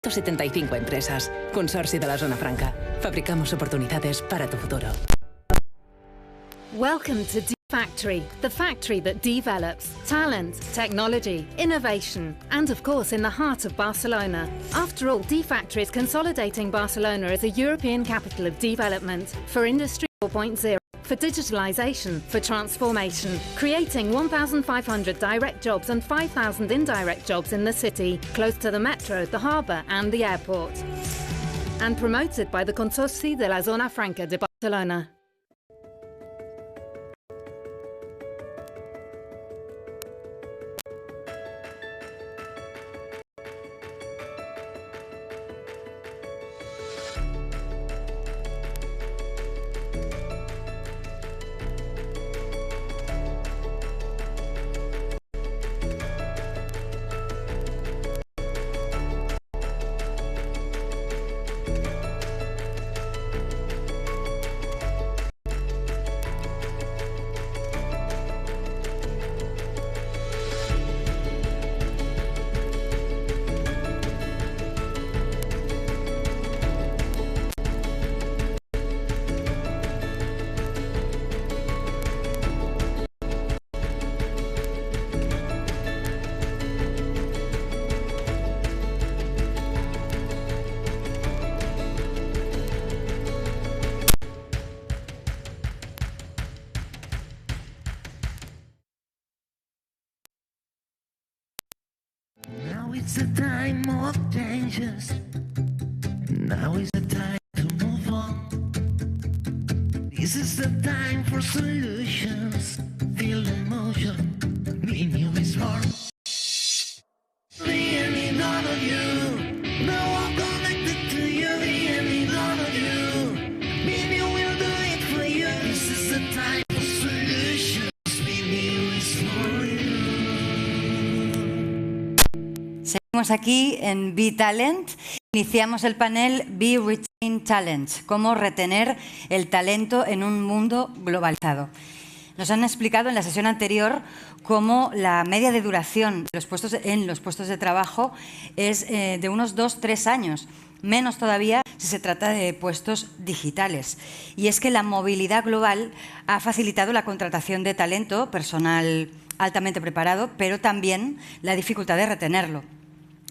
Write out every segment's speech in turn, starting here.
175 empresas. Consorcio de la Zona Franca. Fabricamos oportunidades para tu futuro. Welcome to D-Factory, the factory that develops talent, technology, innovation, and of course in the heart of Barcelona. After all, D-Factory is consolidating Barcelona as a European capital of development for Industry 4.0, for digitalization, for transformation, creating 1,500 direct jobs and 5,000 indirect jobs in the city, close to the metro, the harbour and the airport. And promoted by the Consorcio de la Zona Franca de Barcelona. Now it's a time of changes. Now is the time to move on. This is the time for solutions. Feel the motion. Be new is born. The end none of you. No one connected to you. The end none of you. Be new will do it for you. This is the time for solutions. Be new is for you. Seguimos aquí en Be-Talent. Iniciamos el panel Be Retain Talent, cómo retener el talento en un mundo globalizado. Nos han explicado en la sesión anterior cómo la media de duración en los puestos de trabajo es de unos 2-3 años, menos todavía si se trata de puestos digitales. Y es que la movilidad global ha facilitado la contratación de talento, personal altamente preparado, pero también la dificultad de retenerlo.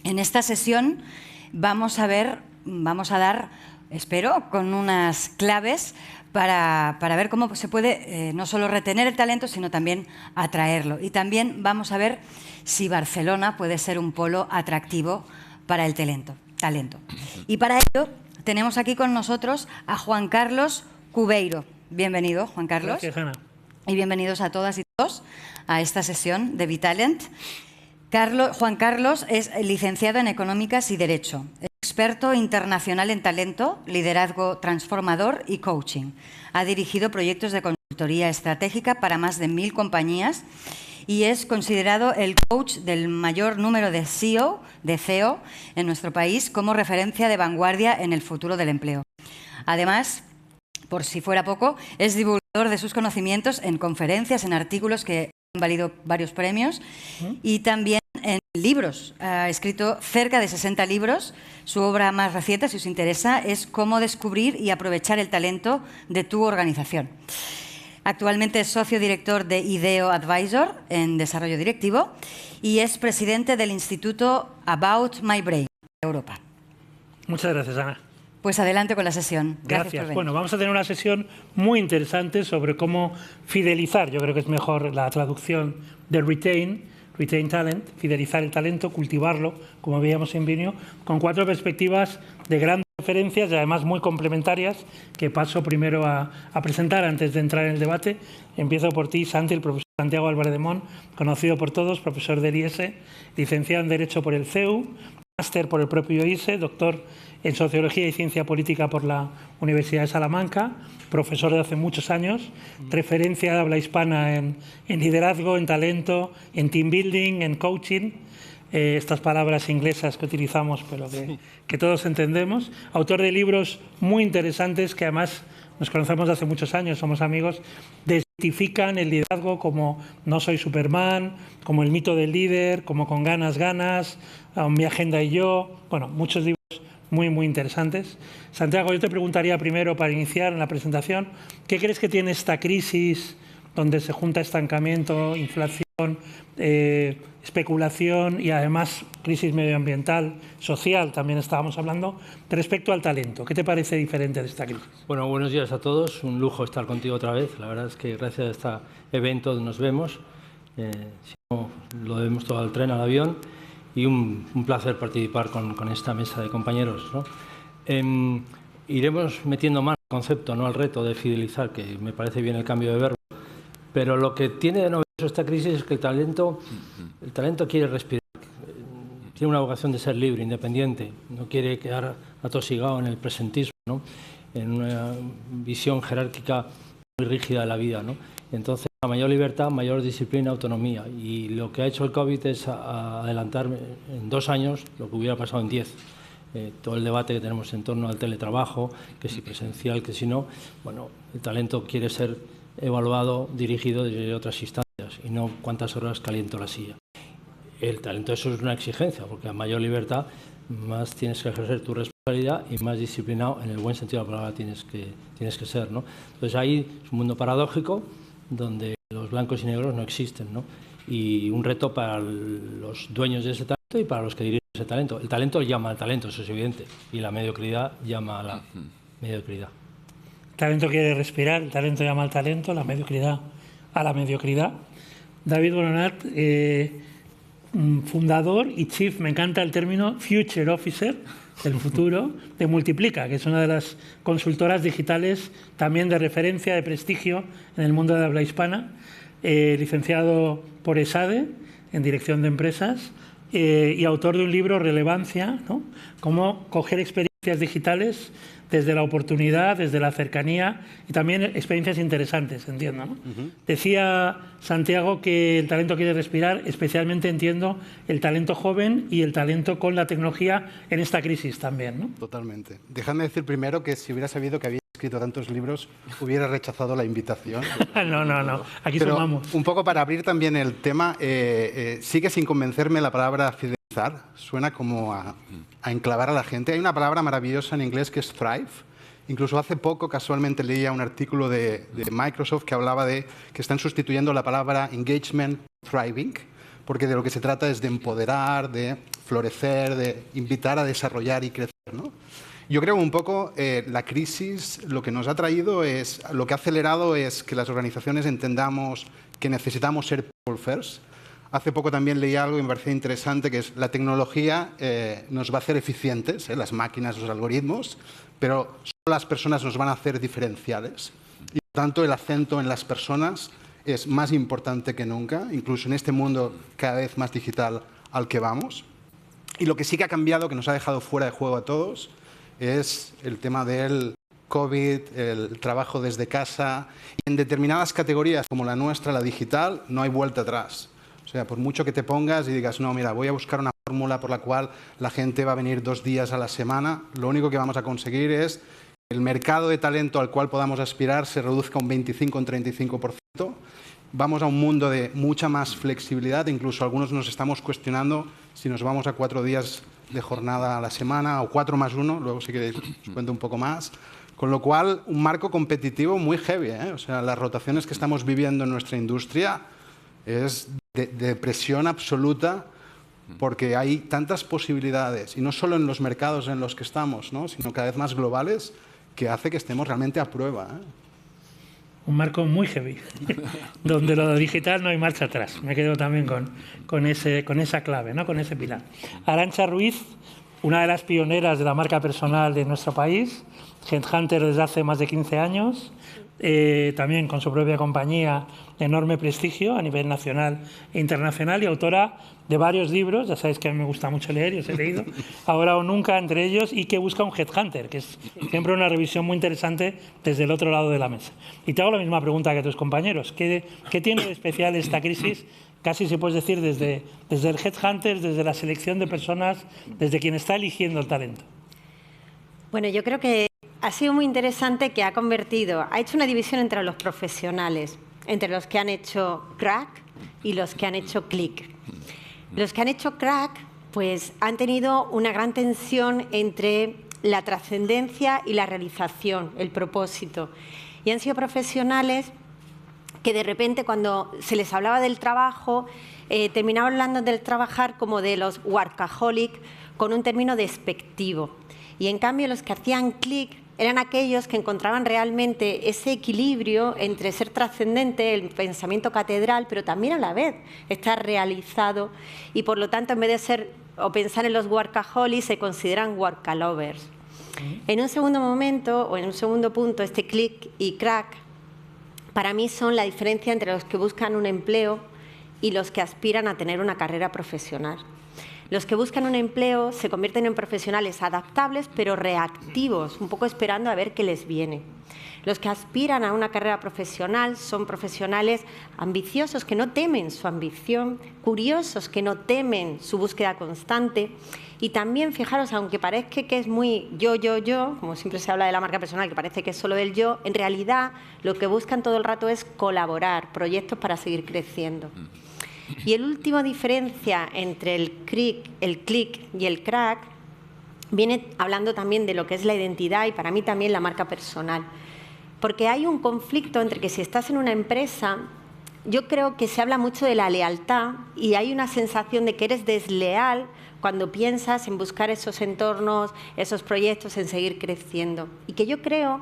En esta sesión vamos a dar, espero, con unas claves para ver cómo se puede no solo retener el talento, sino también atraerlo. Y también vamos a ver si Barcelona puede ser un polo atractivo para el talento. Y para ello tenemos aquí con nosotros a Juan Carlos Cubeiro. Bienvenido, Juan Carlos. Gracias, Ana. Y bienvenidos a todas y todos a esta sesión de Be-Talent. Juan Carlos es licenciado en Económicas y Derecho, experto internacional en talento, liderazgo transformador y coaching. Ha dirigido proyectos de consultoría estratégica para más de 1000 compañías y es considerado el coach del mayor número de CEO en nuestro país como referencia de vanguardia en el futuro del empleo. Además, por si fuera poco, es divulgador de sus conocimientos en conferencias, en artículos que han valido varios premios y también en libros. Ha escrito cerca de 60 libros. Su obra más reciente, si os interesa, es Cómo descubrir y aprovechar el talento de tu organización. Actualmente es socio director de IDEO Advisor en desarrollo directivo y es presidente del Instituto About My Brain de Europa. Muchas gracias, Ana. Pues adelante con la sesión. Gracias por venir. Bueno, vamos a tener una sesión muy interesante sobre cómo fidelizar, yo creo que es mejor la traducción de retain talent, fidelizar el talento, cultivarlo, como veíamos en Vinio, con 4 perspectivas de grandes referencias y además muy complementarias que paso primero a presentar antes de entrar en el debate. Empiezo por ti, Santi, el profesor Santiago Álvarez de Mon, conocido por todos, profesor del IES, licenciado en Derecho por el CEU, máster por el propio IES, doctor en Sociología y Ciencia Política por la Universidad de Salamanca, profesor de hace muchos años, referencia de habla hispana en liderazgo, en talento, en team building, en coaching, estas palabras inglesas que utilizamos pero que todos entendemos, autor de libros muy interesantes que además nos conocemos hace muchos años, somos amigos, desmitifican el liderazgo como No soy Superman, como El mito del líder, como Con ganas, ganas, Mi agenda y yo, bueno, muchos libros muy, muy interesantes. Santiago, yo te preguntaría primero, para iniciar en la presentación, ¿qué crees que tiene esta crisis donde se junta estancamiento, inflación, especulación y además crisis medioambiental, social, también estábamos hablando, respecto al talento? ¿Qué te parece diferente de esta crisis? Bueno, buenos días a todos. Un lujo estar contigo otra vez. La verdad es que gracias a este evento nos vemos. Si no, lo debemos todo al tren, al avión. Y un placer participar con esta mesa de compañeros, ¿no? Iremos metiendo más al concepto, no al reto de fidelizar, que me parece bien el cambio de verbo. Pero lo que tiene de novedoso esta crisis es que el talento quiere respirar. Tiene una vocación de ser libre, independiente. No quiere quedar atosigado en el presentismo, ¿no? En una visión jerárquica muy rígida de la vida, ¿no? Entonces, a mayor libertad, mayor disciplina, autonomía. Y lo que ha hecho el COVID es adelantar en 2 años lo que hubiera pasado en 10. Todo el debate que tenemos en torno al teletrabajo, que si presencial, que si no. Bueno, el talento quiere ser evaluado, dirigido desde otras instancias y no cuántas horas caliento la silla. El talento, eso es una exigencia, porque a mayor libertad más tienes que ejercer tu responsabilidad y más disciplinado, en el buen sentido de la palabra, tienes que ser, ¿no? Entonces ahí es un mundo paradójico donde los blancos y negros no existen, ¿no? Y un reto para los dueños de ese talento y para los que dirigen ese talento. El talento llama al talento, eso es evidente, y la mediocridad llama a la mediocridad. El talento quiere respirar, el talento llama al talento, la mediocridad a la mediocridad. David Bononat, fundador y chief, me encanta el término future officer, del futuro, de Multiplica, que es una de las consultoras digitales también de referencia, de prestigio en el mundo de habla hispana, licenciado por ESADE en Dirección de Empresas y autor de un libro, Relevancia, ¿no? Cómo coger experiencias digitales desde la oportunidad, desde la cercanía y también experiencias interesantes, entiendo, ¿no? Decía Santiago que el talento quiere respirar, especialmente entiendo el talento joven y el talento con la tecnología en esta crisis también, ¿no? Totalmente. Déjame decir primero que si hubiera sabido que había escrito tantos libros, hubiera rechazado la invitación. No, aquí pero sumamos. Un poco para abrir también el tema, sigue sin convencerme la palabra fidelizar. Suena como a enclavar a la gente. Hay una palabra maravillosa en inglés que es thrive. Incluso hace poco, casualmente, leía un artículo de Microsoft que hablaba de que están sustituyendo la palabra engagement por thriving, porque de lo que se trata es de empoderar, de florecer, de invitar a desarrollar y crecer, ¿no? Yo creo un poco la crisis lo que nos ha traído es, lo que ha acelerado es que las organizaciones entendamos que necesitamos ser people first. Hace poco también leí algo y me parecía interesante, que es la tecnología nos va a hacer eficientes, las máquinas, los algoritmos, pero solo las personas nos van a hacer diferenciales. Y por tanto el acento en las personas es más importante que nunca, incluso en este mundo cada vez más digital al que vamos. Y lo que sí que ha cambiado, que nos ha dejado fuera de juego a todos, es el tema del COVID, el trabajo desde casa. Y en determinadas categorías como la nuestra, la digital, no hay vuelta atrás. O sea, por mucho que te pongas y digas, no, mira, voy a buscar una fórmula por la cual la gente va a venir 2 días a la semana, lo único que vamos a conseguir es que el mercado de talento al cual podamos aspirar se reduzca un 25 o un 35%. Vamos a un mundo de mucha más flexibilidad, incluso algunos nos estamos cuestionando si nos vamos a 4 días de jornada a la semana o 4 más 1, luego si queréis os cuento un poco más. Con lo cual, un marco competitivo muy heavy, ¿eh? O sea, las rotaciones que estamos viviendo en nuestra industria es de presión absoluta, porque hay tantas posibilidades, y no solo en los mercados en los que estamos, ¿no? Sino cada vez más globales, que hace que estemos realmente a prueba, ¿eh? Un marco muy heavy, donde lo digital no hay marcha atrás. Me quedo también con esa clave, ¿no? Con ese pilar. Arantxa Ruiz, una de las pioneras de la marca personal de nuestro país, headhunter desde hace más de 15 años, también con su propia compañía de enorme prestigio a nivel nacional e internacional y autora de varios libros, ya sabéis que a mí me gusta mucho leer y os he leído, Ahora o Nunca entre ellos, y que busca un headhunter, que es siempre una revisión muy interesante desde el otro lado de la mesa. Y te hago la misma pregunta que a tus compañeros, ¿qué tiene de especial esta crisis? Casi se puede decir desde el headhunter, desde la selección de personas, desde quien está eligiendo el talento. Bueno, yo creo que ha sido muy interesante que ha hecho una división entre los profesionales, entre los que han hecho crack y los que han hecho click. Los que han hecho crack pues han tenido una gran tensión entre la trascendencia y la realización, el propósito. Y han sido profesionales que de repente cuando se les hablaba del trabajo, terminaban hablando del trabajar como de los workaholic, con un término despectivo. Y en cambio los que hacían clic eran aquellos que encontraban realmente ese equilibrio entre ser trascendente, el pensamiento catedral, pero también a la vez estar realizado y por lo tanto en vez de ser o pensar en los workaholics se consideran workalovers. En un segundo momento o en un segundo punto, este click y crack para mí son la diferencia entre los que buscan un empleo y los que aspiran a tener una carrera profesional. Los que buscan un empleo se convierten en profesionales adaptables pero reactivos, un poco esperando a ver qué les viene. Los que aspiran a una carrera profesional son profesionales ambiciosos que no temen su ambición, curiosos que no temen su búsqueda constante y también, fijaros, aunque parezca que es muy yo, como siempre se habla de la marca personal, que parece que es solo del yo, en realidad lo que buscan todo el rato es colaborar, proyectos para seguir creciendo. Y el último diferencia entre el click y el crack viene hablando también de lo que es la identidad y para mí también la marca personal. Porque hay un conflicto entre que si estás en una empresa, yo creo que se habla mucho de la lealtad y hay una sensación de que eres desleal cuando piensas en buscar esos entornos, esos proyectos, en seguir creciendo. Y que yo creo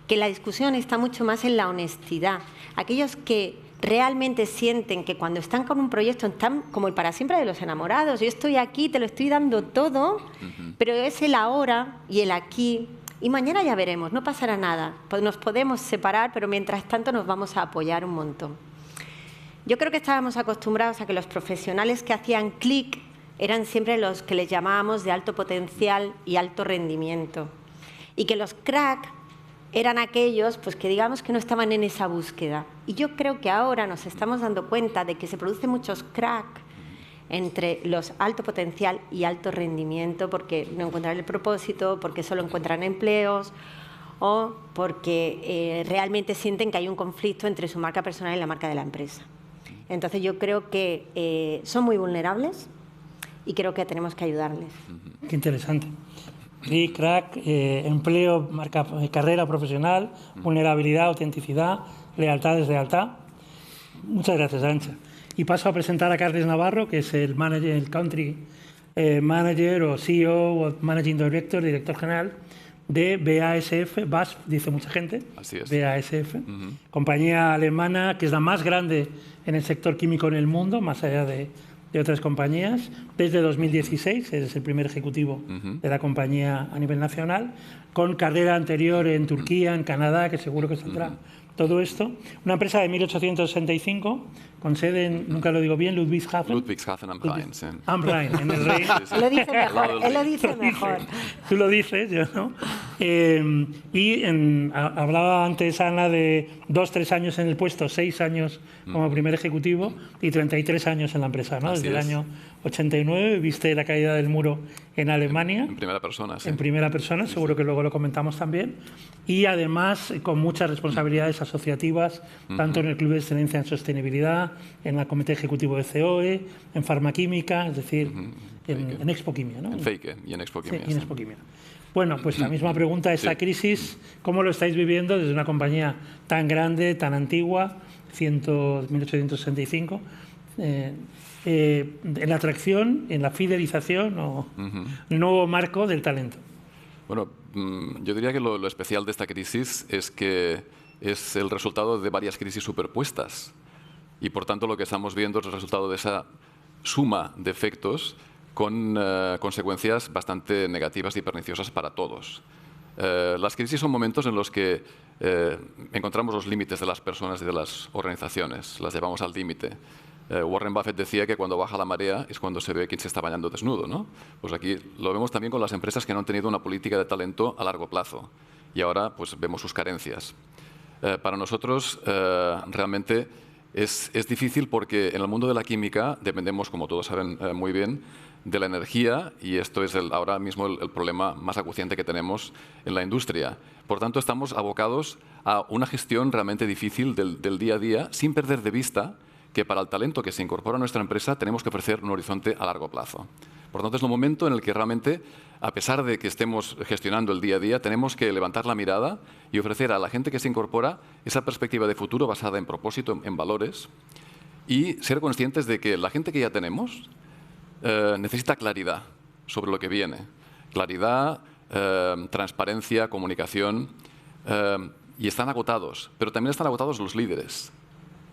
que la discusión está mucho más en la honestidad. Aquellos que realmente sienten que cuando están con un proyecto están como el para siempre de los enamorados. Yo estoy aquí, te lo estoy dando todo, pero es el ahora y el aquí. Y mañana ya veremos, no pasará nada. Nos podemos separar, pero mientras tanto nos vamos a apoyar un montón. Yo creo que estábamos acostumbrados a que los profesionales que hacían clic eran siempre los que les llamábamos de alto potencial y alto rendimiento. Y que los crack eran aquellos pues, que digamos que no estaban en esa búsqueda. Y yo creo que ahora nos estamos dando cuenta de que se producen muchos crack entre los alto potencial y alto rendimiento porque no encuentran el propósito, porque solo encuentran empleos o porque realmente sienten que hay un conflicto entre su marca personal y la marca de la empresa. Entonces yo creo que son muy vulnerables y creo que tenemos que ayudarles. Qué interesante. Sí, crack, empleo, marca, carrera profesional, vulnerabilidad, autenticidad, lealtad, deslealtad. Muchas gracias, Arantxa. Y paso a presentar a Carles Navarro, que es el manager, el country manager o CEO o managing director, director general de BASF, BASF, dice mucha gente. Así es. BASF, compañía alemana que es la más grande en el sector químico en el mundo, más allá de otras compañías. Desde 2016, es el primer ejecutivo de la compañía a nivel nacional, con carrera anterior en Turquía, en Canadá, que seguro que saldrá todo esto. Una empresa de 1865, con sede en, nunca lo digo bien, Ludwigshafen. Ludwigshafen am Rhein, sí. Am Rhein, en el Rey. Él lo dice mejor, él lo dice mejor. Tú lo dices, yo no. Hablaba antes Ana de 2-3 años en el puesto, 6 años como primer ejecutivo y 33 años en la empresa, ¿no? Desde el año 89 viste la caída del muro en Alemania. En primera persona, sí. En primera persona, seguro que luego lo comentamos también. Y además con muchas responsabilidades asociativas, tanto en el Club de Excelencia en Sostenibilidad, en el Comité Ejecutivo de COE, en Farmaquímica, es decir, en Expoquimia, ¿no? En Feike y en Expoquimia. Sí, y en Expoquimia. Bueno, pues la misma pregunta, esta crisis, ¿cómo lo estáis viviendo desde una compañía tan grande, tan antigua, 1865, en la atracción, en la fidelización o el nuevo marco del talento? Bueno, yo diría que lo especial de esta crisis es que es el resultado de varias crisis superpuestas y, por tanto, lo que estamos viendo es el resultado de esa suma de efectos con consecuencias bastante negativas y perniciosas para todos. Las crisis son momentos en los que encontramos los límites de las personas y de las organizaciones, las llevamos al límite. Warren Buffett decía que cuando baja la marea es cuando se ve quién se está bañando desnudo, ¿no? Pues aquí lo vemos también con las empresas que no han tenido una política de talento a largo plazo y ahora pues vemos sus carencias. Para nosotros realmente es difícil porque en el mundo de la química dependemos, como todos saben muy bien, de la energía y esto es ahora mismo el problema más acuciante que tenemos en la industria. Por tanto, estamos abocados a una gestión realmente difícil del día a día sin perder de vista que para el talento que se incorpora a nuestra empresa tenemos que ofrecer un horizonte a largo plazo. Por tanto, es el momento en el que realmente, a pesar de que estemos gestionando el día a día, tenemos que levantar la mirada y ofrecer a la gente que se incorpora esa perspectiva de futuro basada en propósito, en valores, y ser conscientes de que la gente que ya tenemos necesita claridad sobre lo que viene. Claridad, transparencia, comunicación, y están agotados. Pero también están agotados los líderes.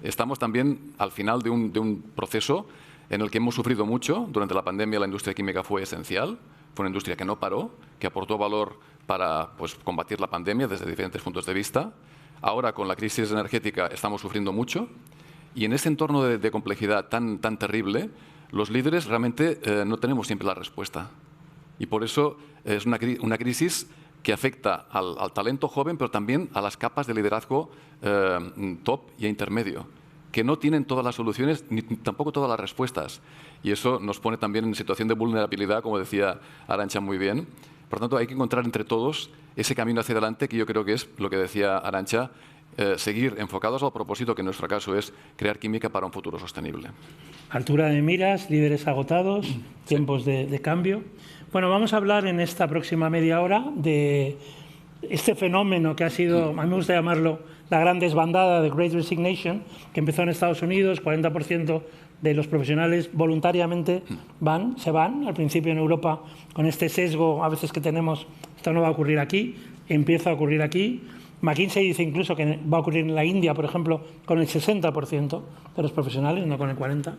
Estamos también al final de un proceso en el que hemos sufrido mucho. Durante la pandemia la industria química fue esencial. Fue una industria que no paró, que aportó valor para combatir la pandemia desde diferentes puntos de vista. Ahora, con la crisis energética, estamos sufriendo mucho. Y en ese entorno de complejidad tan terrible, los líderes realmente no tenemos siempre la respuesta. Y por eso es una crisis que afecta al talento joven, pero también a las capas de liderazgo top y intermedio, que no tienen todas las soluciones ni tampoco todas las respuestas. Y eso nos pone también en situación de vulnerabilidad, como decía Arantxa muy bien. Por tanto, hay que encontrar entre todos ese camino hacia adelante, que yo creo que es lo que decía Arantxa, seguir enfocados al propósito, que en nuestro caso es crear química para un futuro sostenible. Altura de miras, líderes agotados, tiempos de cambio. Bueno, vamos a hablar en esta próxima media hora de este fenómeno que ha sido, a mí me gusta llamarlo, la gran desbandada de Great Resignation, que empezó en Estados Unidos. 40% de los profesionales voluntariamente se van. Al principio en Europa, con este sesgo a veces que tenemos, esto no va a ocurrir aquí, empieza a ocurrir aquí. McKinsey dice incluso que va a ocurrir en la India, por ejemplo, con el 60% de los profesionales, no con el 40%.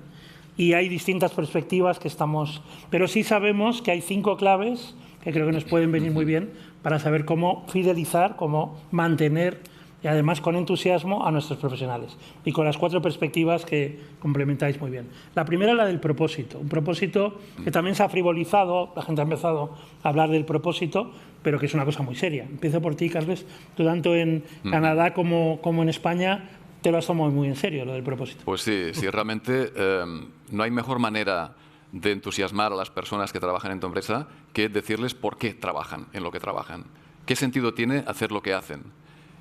Y hay distintas perspectivas que estamos... Pero sí sabemos que hay 5 claves que creo que nos pueden venir muy bien para saber cómo fidelizar, cómo mantener, y además con entusiasmo, a nuestros profesionales. Y con las 4 perspectivas que complementáis muy bien. La primera es la del propósito. Un propósito que también se ha frivolizado, la gente ha empezado a hablar del propósito, pero que es una cosa muy seria. Empiezo por ti, Carles. Tú, tanto en Canadá como en España, te lo has tomado muy en serio, lo del propósito. Pues sí, realmente no hay mejor manera de entusiasmar a las personas que trabajan en tu empresa que decirles por qué trabajan en lo que trabajan. ¿Qué sentido tiene hacer lo que hacen?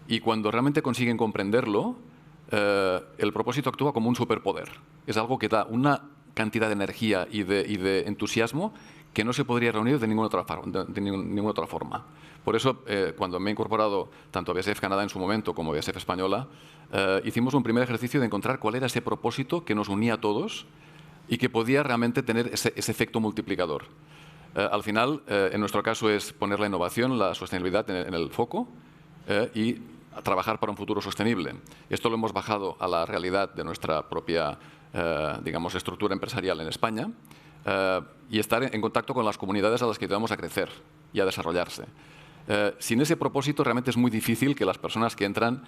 Y cuando realmente consiguen comprenderlo, el propósito actúa como un superpoder. Es algo que da una cantidad de energía y de entusiasmo que no se podría reunir de ninguna otra forma. Por eso, cuando me he incorporado tanto a BASF Canadá en su momento como a BASF Española, hicimos un primer ejercicio de encontrar cuál era ese propósito que nos unía a todos y que podía realmente tener ese efecto multiplicador. Al final, en nuestro caso, es poner la innovación, la sostenibilidad en el foco y trabajar para un futuro sostenible. Esto lo hemos bajado a la realidad de nuestra propia digamos, estructura empresarial en España y estar en contacto con las comunidades a las que ayudamos a crecer y a desarrollarse. Sin ese propósito realmente es muy difícil que las personas que entran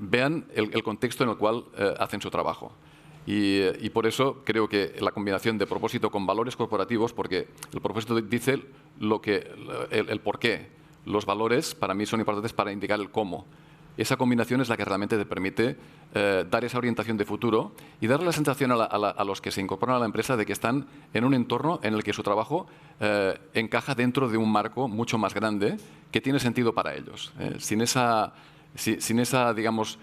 vean el contexto en el cual hacen su trabajo. Y por eso creo que la combinación de propósito con valores corporativos, porque el propósito dice el por qué, los valores para mí son importantes para indicar el cómo. Esa combinación es la que realmente te permite dar esa orientación de futuro y darle la sensación a los que se incorporan a la empresa de que están en un entorno en el que su trabajo encaja dentro de un marco mucho más grande que tiene sentido para ellos. Sin esa digamos,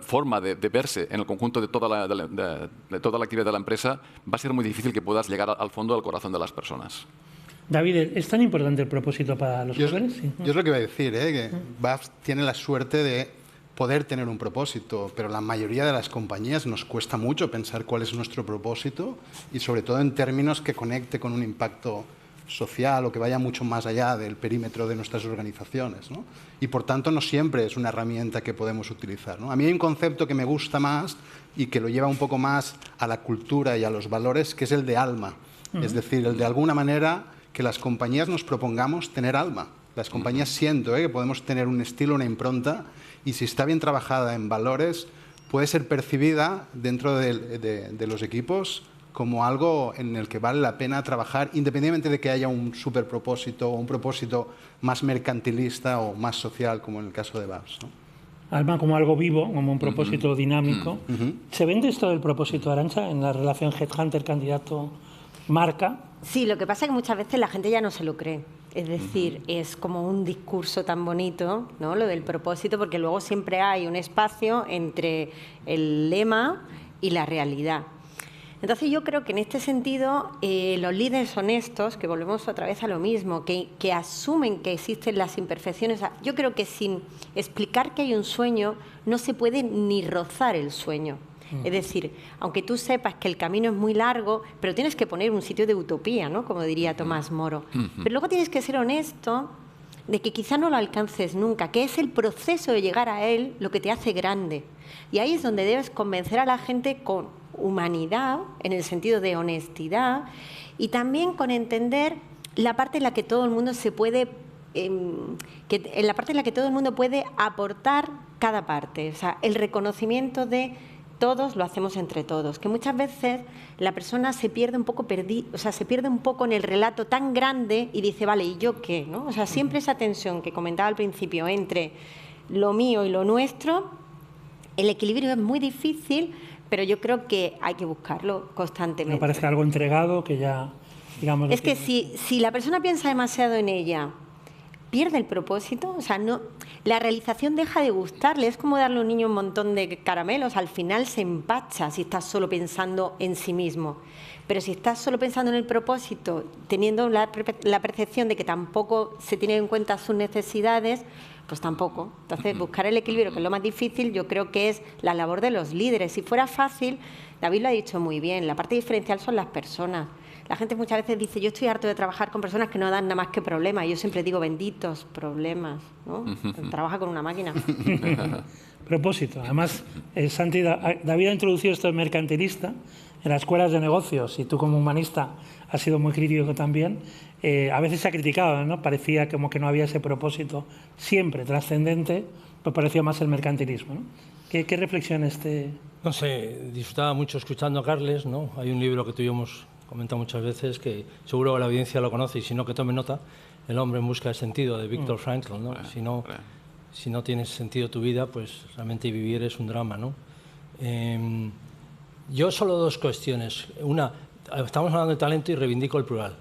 forma de verse en el conjunto de toda la actividad de la empresa, va a ser muy difícil que puedas llegar al fondo, al corazón de las personas. David, ¿es tan importante el propósito para los jóvenes? Sí. Yo es lo que iba a decir, que BASF tiene la suerte de poder tener un propósito, pero la mayoría de las compañías nos cuesta mucho pensar cuál es nuestro propósito y sobre todo en términos que conecte con un impacto social o que vaya mucho más allá del perímetro de nuestras organizaciones, ¿no? Y por tanto no siempre es una herramienta que podemos utilizar, ¿no? A mí hay un concepto que me gusta más y que lo lleva un poco más a la cultura y a los valores, que es el de alma. Es decir, el de alguna manera que las compañías nos propongamos tener alma. Las compañías siento que podemos tener un estilo, una impronta, y si está bien trabajada en valores, puede ser percibida dentro de los equipos como algo en el que vale la pena trabajar, independientemente de que haya un superpropósito o un propósito más mercantilista o más social, como en el caso de BASF, ¿no? Alma como algo vivo, como un propósito dinámico. ¿Se vende esto del propósito, Arantxa, en la relación headhunter-candidato-marca? Sí, lo que pasa es que muchas veces la gente ya no se lo cree. Es decir, es como un discurso tan bonito, ¿no?, lo del propósito, porque luego siempre hay un espacio entre el lema y la realidad. Entonces yo creo que en este sentido los líderes honestos, que volvemos otra vez a lo mismo, que asumen que existen las imperfecciones, yo creo que sin explicar que hay un sueño no se puede ni rozar el sueño. Es decir, aunque tú sepas que el camino es muy largo, pero tienes que poner un sitio de utopía, ¿no? Como diría Tomás Moro. Pero luego tienes que ser honesto de que quizá no lo alcances nunca, que es el proceso de llegar a él lo que te hace grande. Y ahí es donde debes convencer a la gente con humanidad, en el sentido de honestidad, y también con entender la parte en la que todo el mundo se puede, en la parte en la que todo el mundo puede aportar cada parte. O sea, el reconocimiento de todos lo hacemos entre todos, que muchas veces la persona se pierde un poco se pierde un poco en el relato tan grande y dice, vale, ¿y yo qué? ¿No? O sea, siempre esa tensión que comentaba al principio entre lo mío y lo nuestro, el equilibrio es muy difícil, pero yo creo que hay que buscarlo constantemente. Me parece algo entregado que ya, digamos... Es que si la persona piensa demasiado en ella, pierde el propósito, o sea, no, la realización deja de gustarle, es como darle a un niño un montón de caramelos, al final se empacha si estás solo pensando en sí mismo. Pero si estás solo pensando en el propósito, teniendo la percepción de que tampoco se tienen en cuenta sus necesidades, pues tampoco. Entonces, buscar el equilibrio, que es lo más difícil, yo creo que es la labor de los líderes. Si fuera fácil, David lo ha dicho muy bien, la parte diferencial son las personas. La gente muchas veces dice, yo estoy harto de trabajar con personas que no dan nada más que problemas. Y yo siempre digo, benditos problemas, ¿no? Trabaja con una máquina. Propósito. Además, David ha introducido esto de mercantilista en las escuelas de negocios, y tú como humanista has sido muy crítico también. A veces se ha criticado, ¿no? Parecía como que no había ese propósito siempre trascendente, pues parecía más el mercantilismo, ¿no? ¿Qué reflexiones te...? No sé, disfrutaba mucho escuchando a Carles, ¿no? Hay un libro que tuvimos comentado muchas veces, que seguro que la audiencia lo conoce, y si no, que tome nota, El hombre en busca de sentido, de Viktor Frankl, ¿no? Si no tienes sentido tu vida, pues realmente vivir es un drama, ¿no? Yo solo dos cuestiones. Una, estamos hablando de talento y reivindico el plural.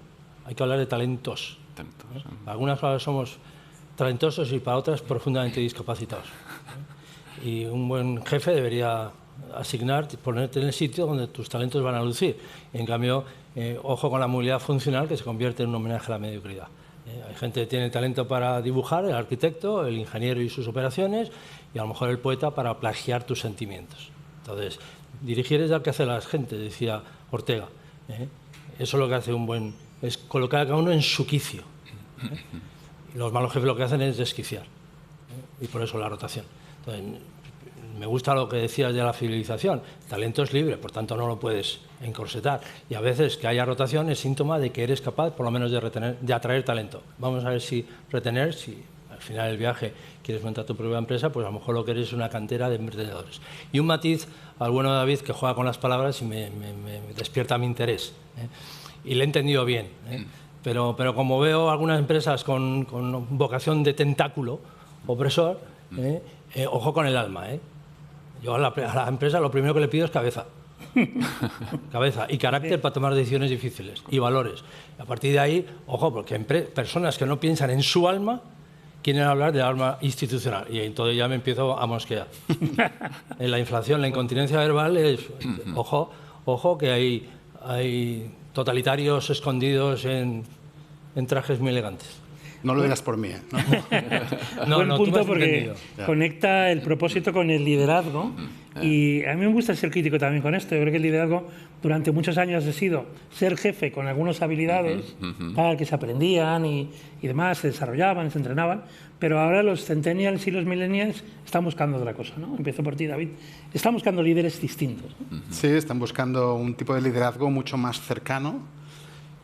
Hay que hablar de talentos. Para algunas palabras somos talentosos y para otras profundamente discapacitados. Y un buen jefe debería asignar, ponerte en el sitio donde tus talentos van a lucir. Y en cambio, ojo con la movilidad funcional, que se convierte en un homenaje a la mediocridad. Hay gente que tiene talento para dibujar, el arquitecto, el ingeniero y sus operaciones, y a lo mejor el poeta para plagiar tus sentimientos. Entonces, dirigir es dar que hace la gente, decía Ortega. Eso es lo que hace un buen... es colocar a cada uno en su quicio. Y los malos jefes lo que hacen es desquiciar. Y por eso la rotación. Entonces, me gusta lo que decías de la fidelización. El talento es libre, por tanto no lo puedes encorsetar. Y a veces que haya rotación es síntoma de que eres capaz, por lo menos, de atraer talento. Vamos a ver si retener, si al final del viaje quieres montar tu propia empresa, pues a lo mejor lo que eres es una cantera de emprendedores. Y un matiz al bueno de David, que juega con las palabras y me despierta mi interés. Y le he entendido bien. Pero como veo algunas empresas con vocación de tentáculo opresor, ojo con el alma. Yo a la empresa lo primero que le pido es cabeza. Cabeza y carácter para tomar decisiones difíciles y valores. Y a partir de ahí, ojo, porque personas que no piensan en su alma quieren hablar del alma institucional. Y entonces ya me empiezo a mosquear. En la inflación, la incontinencia verbal es... Ojo que hay totalitarios escondidos en trajes muy elegantes. No lo digas por mí. Buen punto, porque conecta el propósito con el liderazgo. Y a mí me gusta ser crítico también con esto. Yo creo que el liderazgo durante muchos años ha sido ser jefe con algunas habilidades que se aprendían y demás, se desarrollaban, se entrenaban. Pero ahora los centennials y los millennials están buscando otra cosa, ¿no? Empiezo por ti, David. Están buscando líderes distintos, ¿no? Sí, están buscando un tipo de liderazgo mucho más cercano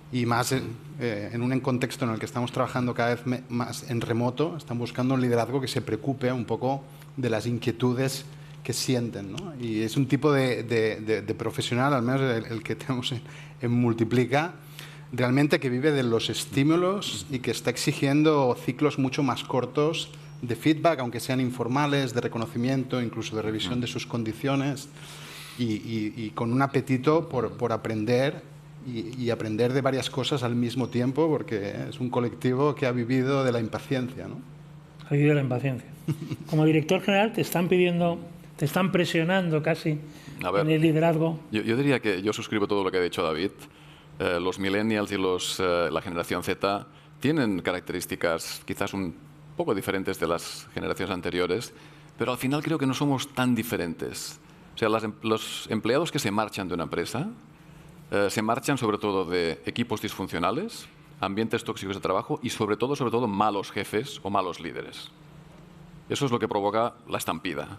y más en un contexto en el que estamos trabajando cada vez más en remoto. Están buscando un liderazgo que se preocupe un poco de las inquietudes que sienten, ¿no? Y es un tipo de profesional, al menos el que tenemos en Multiplica, realmente que vive de los estímulos y que está exigiendo ciclos mucho más cortos de feedback, aunque sean informales, de reconocimiento, incluso de revisión de sus condiciones, y con un apetito por aprender y aprender de varias cosas al mismo tiempo, porque es un colectivo que ha vivido de la impaciencia, ¿no? Ha vivido la impaciencia. Como director general te están pidiendo te están presionando casi A ver, en el liderazgo. Yo diría que yo suscribo todo lo que ha dicho David. Los millennials y la generación Z tienen características quizás un poco diferentes de las generaciones anteriores, pero al final creo que no somos tan diferentes. O sea, los empleados que se marchan de una empresa se marchan sobre todo de equipos disfuncionales, ambientes tóxicos de trabajo y sobre todo malos jefes o malos líderes. Eso es lo que provoca la estampida.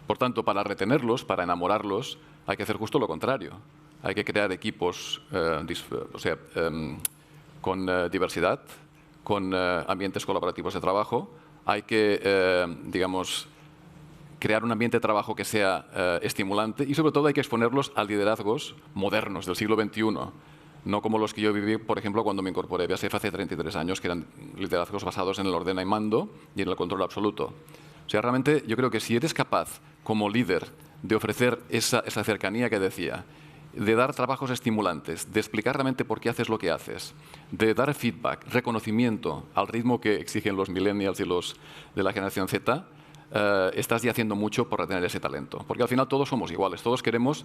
Por tanto, para retenerlos, para enamorarlos, hay que hacer justo lo contrario. Hay que crear equipos con diversidad, con ambientes colaborativos de trabajo. Hay que, digamos, crear un ambiente de trabajo que sea estimulante y, sobre todo, hay que exponerlos a liderazgos modernos del siglo XXI. No como los que yo viví, por ejemplo, cuando me incorporé a BASF hace 33 años, que eran liderazgos basados en el ordena y mando y en el control absoluto. O sea, realmente yo creo que si eres capaz, como líder, de ofrecer esa cercanía que decía, de dar trabajos estimulantes, de explicar realmente por qué haces lo que haces, de dar feedback, reconocimiento al ritmo que exigen los millennials y los de la generación Z, estás ya haciendo mucho por retener ese talento. Porque al final todos somos iguales, todos queremos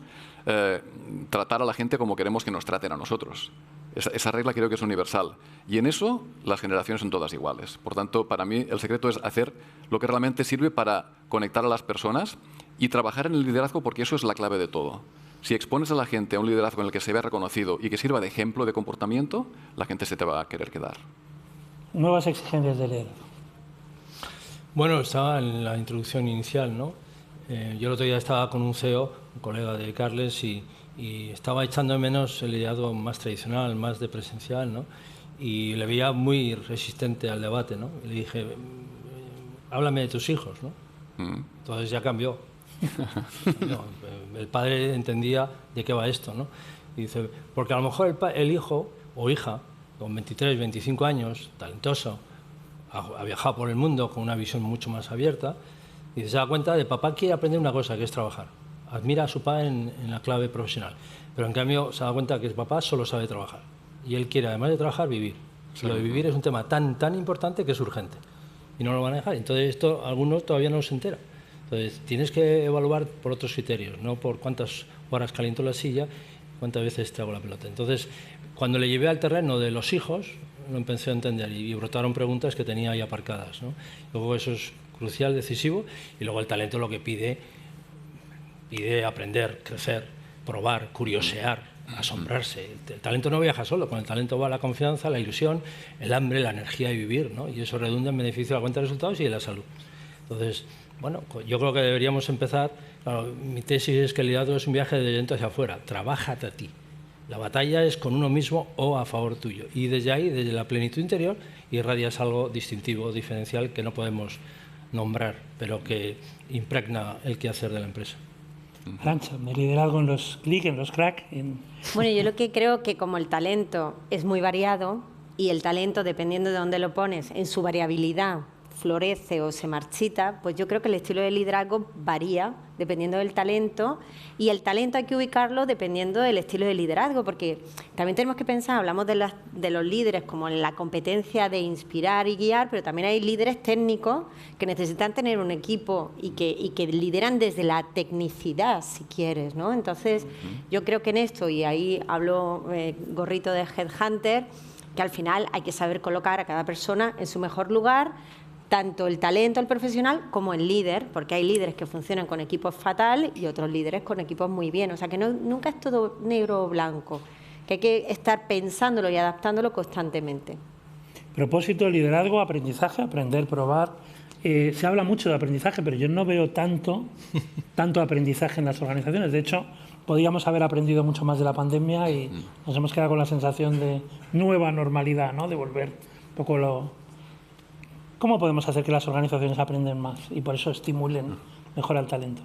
tratar a la gente como queremos que nos traten a nosotros. Esa regla creo que es universal. Y en eso las generaciones son todas iguales. Por tanto, para mí el secreto es hacer lo que realmente sirve para conectar a las personas y trabajar en el liderazgo, porque eso es la clave de todo. Si expones a la gente a un liderazgo en el que se vea reconocido y que sirva de ejemplo de comportamiento, la gente se te va a querer quedar. Nuevas exigencias de liderazgo. Bueno, estaba en la introducción inicial, ¿no? Yo el otro día estaba con un CEO, un colega de Carles, y estaba echando de menos el liderazgo más tradicional, más de presencial, ¿no? Y le veía muy resistente al debate, ¿no? Y le dije, háblame de tus hijos, ¿no? Entonces ya cambió. El padre entendía de qué va esto, ¿no? Y dice, porque a lo mejor el hijo o hija, con 23, 25 años, talentoso, ha viajado por el mundo con una visión mucho más abierta, y se da cuenta de papá quiere aprender una cosa, que es trabajar. Admira a su padre en la clave profesional, pero en cambio se da cuenta que su papá solo sabe trabajar. Y él quiere, además de trabajar, vivir. Y lo de vivir es un tema tan importante que es urgente. Y no lo van a dejar. Entonces esto algunos todavía no se enteran. Entonces tienes que evaluar por otros criterios, no por cuántas horas caliento la silla, cuántas veces te hago la pelota. Entonces, cuando le llevé al terreno de los hijos, lo empecé a entender y brotaron preguntas que tenía ahí aparcadas, ¿no? Luego eso es crucial, decisivo, y luego el talento lo que pide aprender, crecer, probar, curiosear, asombrarse. El talento no viaja solo, con el talento va la confianza, la ilusión, el hambre, la energía de vivir, ¿no? Y eso redunda en beneficio de la cuenta de resultados y de la salud. Entonces, bueno, yo creo que deberíamos empezar. Claro, mi tesis es que el liderazgo es un viaje de dentro hacia afuera. Trabájate a ti. La batalla es con uno mismo o a favor tuyo. Y desde ahí, desde la plenitud interior, irradias algo distintivo, diferencial, que no podemos nombrar, pero que impregna el quehacer de la empresa. Arantxa, de liderazgo en los click, en los crack. Bueno, yo lo que creo que como el talento es muy variado y el talento, dependiendo de dónde lo pones, en su variabilidad, florece o se marchita, pues yo creo que el estilo de liderazgo varía dependiendo del talento, y el talento hay que ubicarlo dependiendo del estilo de liderazgo, porque también tenemos que pensar, hablamos de los líderes como en la competencia de inspirar y guiar, pero también hay líderes técnicos que necesitan tener un equipo y que lideran desde la tecnicidad, si quieres, ¿no? Entonces, yo creo que en esto, y ahí hablo gorrito de Headhunter, que al final hay que saber colocar a cada persona en su mejor lugar, tanto el talento, el profesional, como el líder, porque hay líderes que funcionan con equipos fatal y otros líderes con equipos muy bien. O sea, que nunca es todo negro o blanco, que hay que estar pensándolo y adaptándolo constantemente. Propósito, liderazgo, aprendizaje, aprender, probar. Se habla mucho de aprendizaje, pero yo no veo tanto aprendizaje en las organizaciones. De hecho, podríamos haber aprendido mucho más de la pandemia y nos hemos quedado con la sensación de nueva normalidad, ¿no? De volver un poco lo... ¿Cómo podemos hacer que las organizaciones aprendan más y por eso estimulen mejor al talento?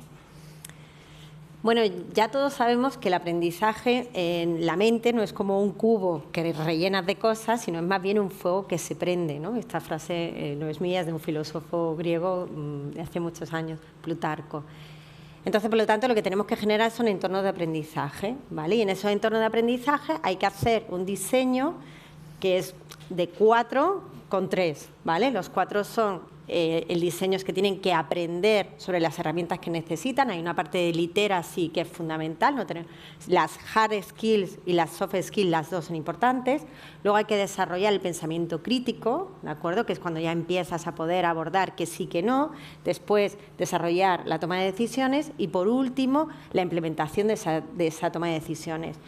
Bueno, ya todos sabemos que el aprendizaje en la mente no es como un cubo que rellenas de cosas, sino es más bien un fuego que se prende, ¿no? Esta frase no es mía, es de un filósofo griego de hace muchos años, Plutarco. Entonces, por lo tanto, lo que tenemos que generar son entornos de aprendizaje, ¿vale? Y en esos entornos de aprendizaje hay que hacer un diseño que es de 4 con 3, ¿vale? Los 4 son el diseño es que tienen que aprender sobre las herramientas que necesitan. Hay una parte de literacy que es fundamental, no tener las hard skills y las soft skills, las dos son importantes. Luego hay que desarrollar el pensamiento crítico, ¿de acuerdo? Que es cuando ya empiezas a poder abordar que sí, que no. Después desarrollar la toma de decisiones y por último la implementación de esa toma de decisiones.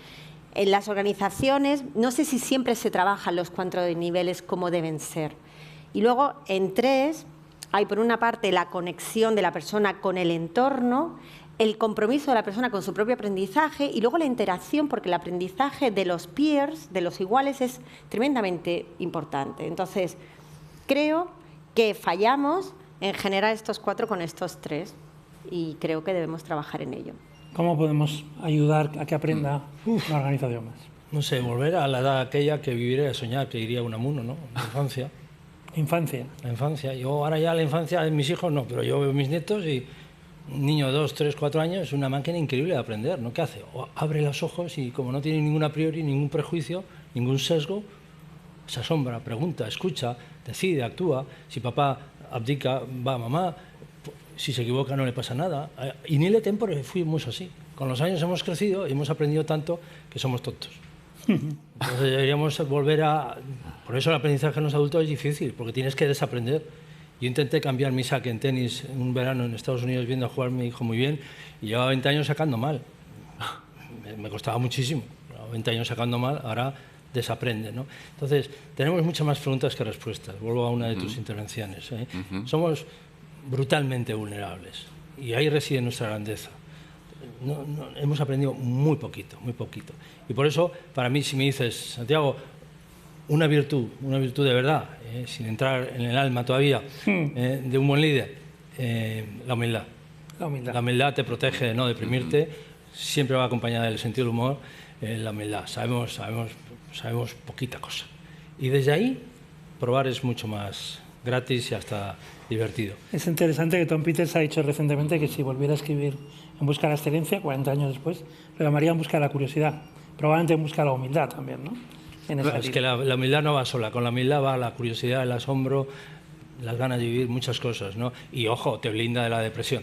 En las organizaciones no sé si siempre se trabajan los 4 niveles como deben ser. Y luego, en 3, hay por una parte la conexión de la persona con el entorno, el compromiso de la persona con su propio aprendizaje y luego la interacción, porque el aprendizaje de los peers, de los iguales, es tremendamente importante. Entonces, creo que fallamos en generar estos 4 con estos 3 y creo que debemos trabajar en ello. ¿Cómo podemos ayudar a que aprenda una organización más? No sé, volver a la edad aquella que viviera a soñar, que diría Unamuno, ¿no? La infancia. Infancia. La infancia. Yo ahora ya la infancia de mis hijos no, pero yo veo mis nietos y un niño de 2, 3, 4 años es una máquina increíble de aprender, ¿no? ¿Qué hace? Abre los ojos y como no tiene ningún a priori, ningún prejuicio, ningún sesgo, se asombra, pregunta, escucha, decide, actúa. Si papá abdica, va a mamá. Si se equivoca no le pasa nada. Y ni le tempore, fuimos así. Con los años hemos crecido y hemos aprendido tanto que somos tontos. Entonces deberíamos volver a... Por eso el aprendizaje en los adultos es difícil, porque tienes que desaprender. Yo intenté cambiar mi saque en tenis en un verano en Estados Unidos viendo a jugar mi hijo muy bien y llevaba 20 años sacando mal. Me costaba muchísimo. 20 años sacando mal, ahora desaprende, ¿no? Entonces, tenemos muchas más preguntas que respuestas. Vuelvo a una de tus intervenciones, ¿eh? Somos brutalmente vulnerables y ahí reside nuestra grandeza. Hemos aprendido muy poquito, muy poquito. Y por eso, para mí, si me dices, Santiago, una virtud de verdad, sin entrar en el alma todavía, de un buen líder, la humildad. La humildad te protege de no deprimirte, siempre va acompañada del sentido del humor, la humildad. Sabemos poquita cosa. Y desde ahí, probar es mucho más gratis y hasta divertido. Es interesante que Tom Peters ha dicho recientemente que si volviera a escribir En busca de la excelencia, 40 años después, lo llamaría En busca de la curiosidad. Probablemente En busca de la humildad también, ¿no? Es que la humildad no va sola, con la humildad va la curiosidad, el asombro, las ganas de vivir, muchas cosas, ¿no? Y ojo, te blinda de la depresión.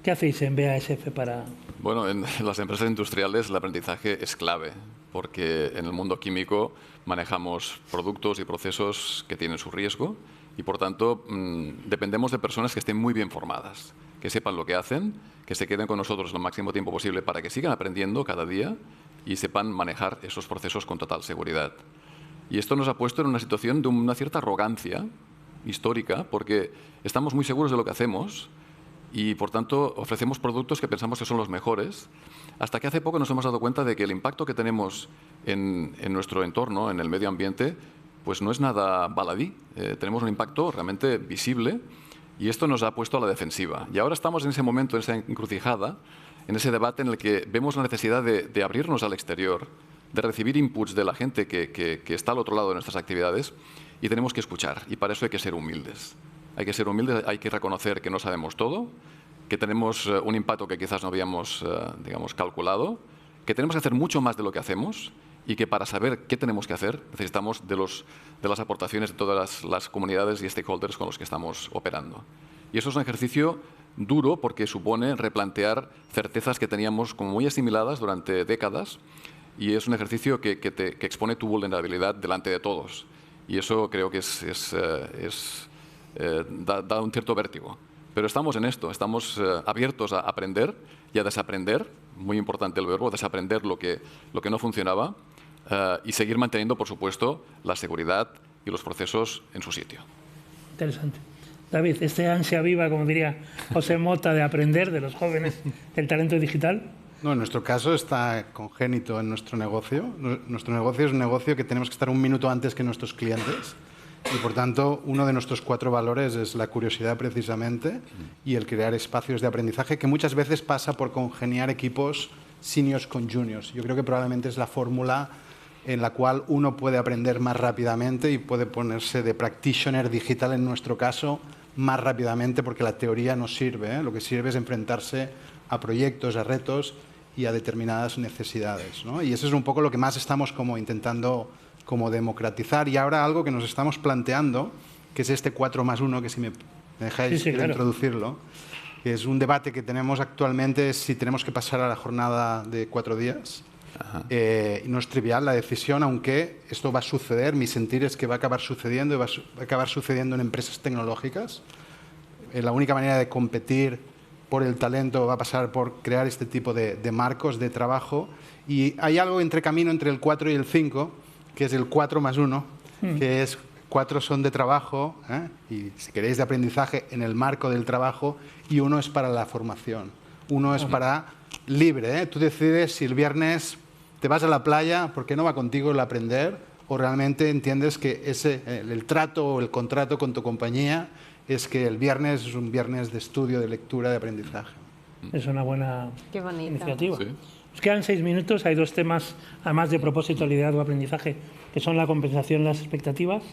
¿Qué hacéis en BASF para...? Bueno, en las empresas industriales el aprendizaje es clave, porque en el mundo químico manejamos productos y procesos que tienen su riesgo y, por tanto, dependemos de personas que estén muy bien formadas, que sepan lo que hacen, que se queden con nosotros lo máximo tiempo posible para que sigan aprendiendo cada día y sepan manejar esos procesos con total seguridad. Y esto nos ha puesto en una situación de una cierta arrogancia histórica, porque estamos muy seguros de lo que hacemos y, por tanto, ofrecemos productos que pensamos que son los mejores, hasta que hace poco nos hemos dado cuenta de que el impacto que tenemos en nuestro entorno, en el medio ambiente, pues no es nada baladí. Tenemos un impacto realmente visible y esto nos ha puesto a la defensiva. Y ahora estamos en ese momento, en esa encrucijada, en ese debate en el que vemos la necesidad de abrirnos al exterior, de recibir inputs de la gente que está al otro lado de nuestras actividades y tenemos que escuchar. Y para eso hay que ser humildes. Hay que ser humildes, hay que reconocer que no sabemos todo, que tenemos un impacto que quizás no habíamos digamos, calculado, que tenemos que hacer mucho más de lo que hacemos y que para saber qué tenemos que hacer necesitamos de las aportaciones de todas las comunidades y stakeholders con los que estamos operando. Y eso es un ejercicio duro porque supone replantear certezas que teníamos como muy asimiladas durante décadas y es un ejercicio que expone tu vulnerabilidad delante de todos. Y eso creo que da un cierto vértigo. Pero estamos en esto, estamos abiertos a aprender y a desaprender, muy importante el verbo, desaprender lo que no funcionaba y seguir manteniendo, por supuesto, la seguridad y los procesos en su sitio. Interesante. David, ¿este ansia viva, como diría José Mota, de aprender de los jóvenes del talento digital? No, en nuestro caso está congénito en nuestro negocio. Nuestro negocio es un negocio que tenemos que estar un minuto antes que nuestros clientes. Y, por tanto, uno de nuestros 4 valores es la curiosidad, precisamente, y el crear espacios de aprendizaje, que muchas veces pasa por congeniar equipos seniors con juniors. Yo creo que probablemente es la fórmula en la cual uno puede aprender más rápidamente y puede ponerse de practitioner digital, en nuestro caso, más rápidamente, porque la teoría no sirve, ¿eh? Lo que sirve es enfrentarse a proyectos, a retos y a determinadas necesidades, ¿no? Y eso es un poco lo que más estamos como intentando como democratizar. Y ahora algo que nos estamos planteando que es este 4+1, que si me dejáis claro, introducirlo, que es un debate que tenemos actualmente, es si tenemos que pasar a la jornada de 4 días. Y no es trivial la decisión, aunque esto va a suceder, mi sentir es que va a acabar sucediendo y va a acabar sucediendo en empresas tecnológicas. La única manera de competir por el talento va a pasar por crear este tipo de marcos de trabajo, y hay algo entre camino entre el 4 y el 5, que es el 4+1, que es 4 son de trabajo, y si queréis de aprendizaje en el marco del trabajo, y 1 es para la formación, 1 es para libre, tú decides si el viernes te vas a la playa porque no va contigo el aprender, o realmente entiendes que el trato o el contrato con tu compañía es que el viernes es un viernes de estudio, de lectura, de aprendizaje. Es una buena iniciativa. Sí. Nos quedan 6 minutos, hay 2 temas, además de propósito, liderazgo, aprendizaje, que son la compensación y las expectativas.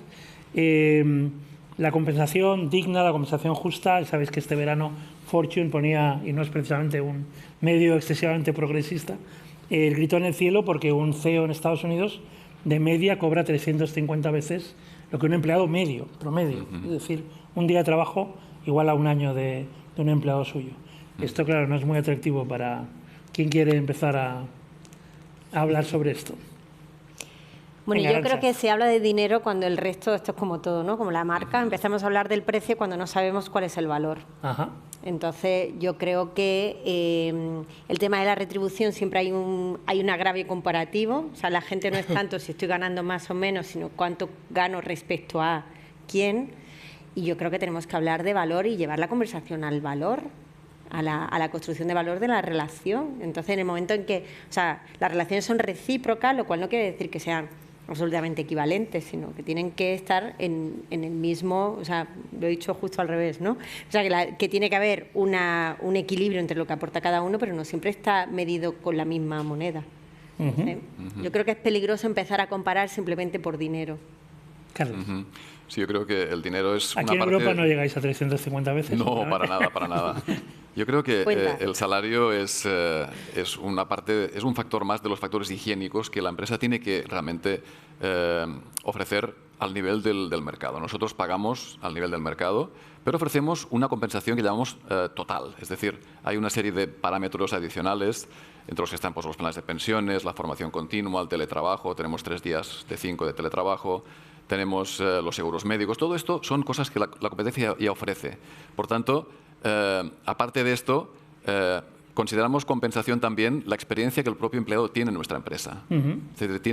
La compensación digna, la compensación justa. Sabéis que este verano Fortune ponía, y no es precisamente un medio excesivamente progresista, el grito en el cielo porque un CEO en Estados Unidos de media cobra 350 veces lo que un empleado promedio. Es decir, un día de trabajo igual a un año de un empleado suyo. Esto, claro, no es muy atractivo para quien quiere empezar a hablar sobre esto. Bueno, Venga, yo creo Arantxa. que se habla de dinero cuando el resto, esto es como todo, ¿no? Como la marca, empezamos a hablar del precio cuando no sabemos cuál es el valor. Ajá. Entonces, yo creo que el tema de la retribución siempre hay un agravio comparativo. O sea, la gente no es tanto si estoy ganando más o menos, sino cuánto gano respecto a quién. Y yo creo que tenemos que hablar de valor y llevar la conversación al valor, a la construcción de valor de la relación. Entonces, en el momento en que, o sea, las relaciones son recíprocas, lo cual no quiere decir que sean absolutamente equivalentes, sino que tienen que estar en el mismo, o sea, lo he dicho justo al revés, ¿no? O sea, que tiene que haber un equilibrio entre lo que aporta cada uno, pero no siempre está medido con la misma moneda. Yo creo que es peligroso empezar a comparar simplemente por dinero. Carlos. Sí, yo creo que el dinero es Aquí una en parte... Europa no llegáis a 350 veces. No, para nada, para nada. Yo creo que el salario es una parte, es un factor más de los factores higiénicos que la empresa tiene que realmente ofrecer al nivel del mercado. Nosotros pagamos al nivel del mercado, pero ofrecemos una compensación que llamamos total. Es decir, hay una serie de parámetros adicionales, entre los que están pues, los planes de pensiones, la formación continua, el teletrabajo, tenemos 3 días de 5 de teletrabajo, tenemos los seguros médicos. Todo esto son cosas que la competencia ya ofrece. Por tanto, aparte de esto, consideramos compensación también la experiencia que el propio empleado tiene en nuestra empresa.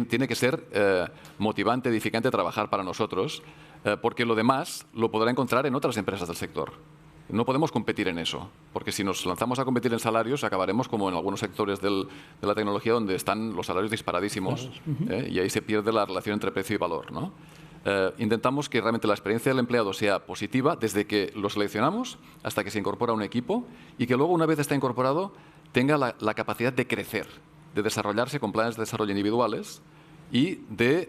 Tiene que ser motivante, edificante trabajar para nosotros, porque lo demás lo podrá encontrar en otras empresas del sector. No podemos competir en eso, porque si nos lanzamos a competir en salarios, acabaremos como en algunos sectores de la tecnología donde están los salarios disparadísimos, y ahí se pierde la relación entre precio y valor, ¿no? Intentamos que realmente la experiencia del empleado sea positiva desde que lo seleccionamos hasta que se incorpora a un equipo, y que luego, una vez está incorporado, tenga la capacidad de crecer, de desarrollarse con planes de desarrollo individuales y de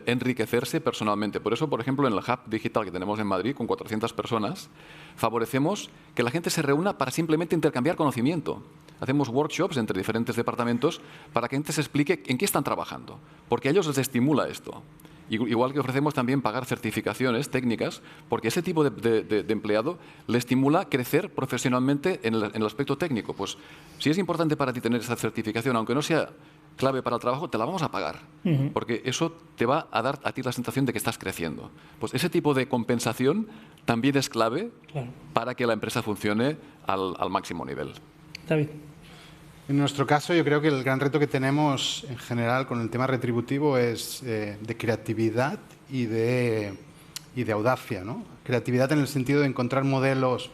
enriquecerse personalmente. Por eso, por ejemplo, en el Hub Digital que tenemos en Madrid, con 400 personas, favorecemos que la gente se reúna para simplemente intercambiar conocimiento. Hacemos workshops entre diferentes departamentos para que la gente se explique en qué están trabajando, porque a ellos les estimula esto. Igual que ofrecemos también pagar certificaciones técnicas, porque ese tipo de empleado le estimula crecer profesionalmente en el aspecto técnico. Pues si es importante para ti tener esa certificación, aunque no sea clave para el trabajo, te la vamos a pagar, porque eso te va a dar a ti la sensación de que estás creciendo. Pues ese tipo de compensación también es clave para que la empresa funcione al máximo nivel. David. En nuestro caso, yo creo que el gran reto que tenemos en general con el tema retributivo es de creatividad y de audacia, ¿no? Creatividad en el sentido de encontrar modelos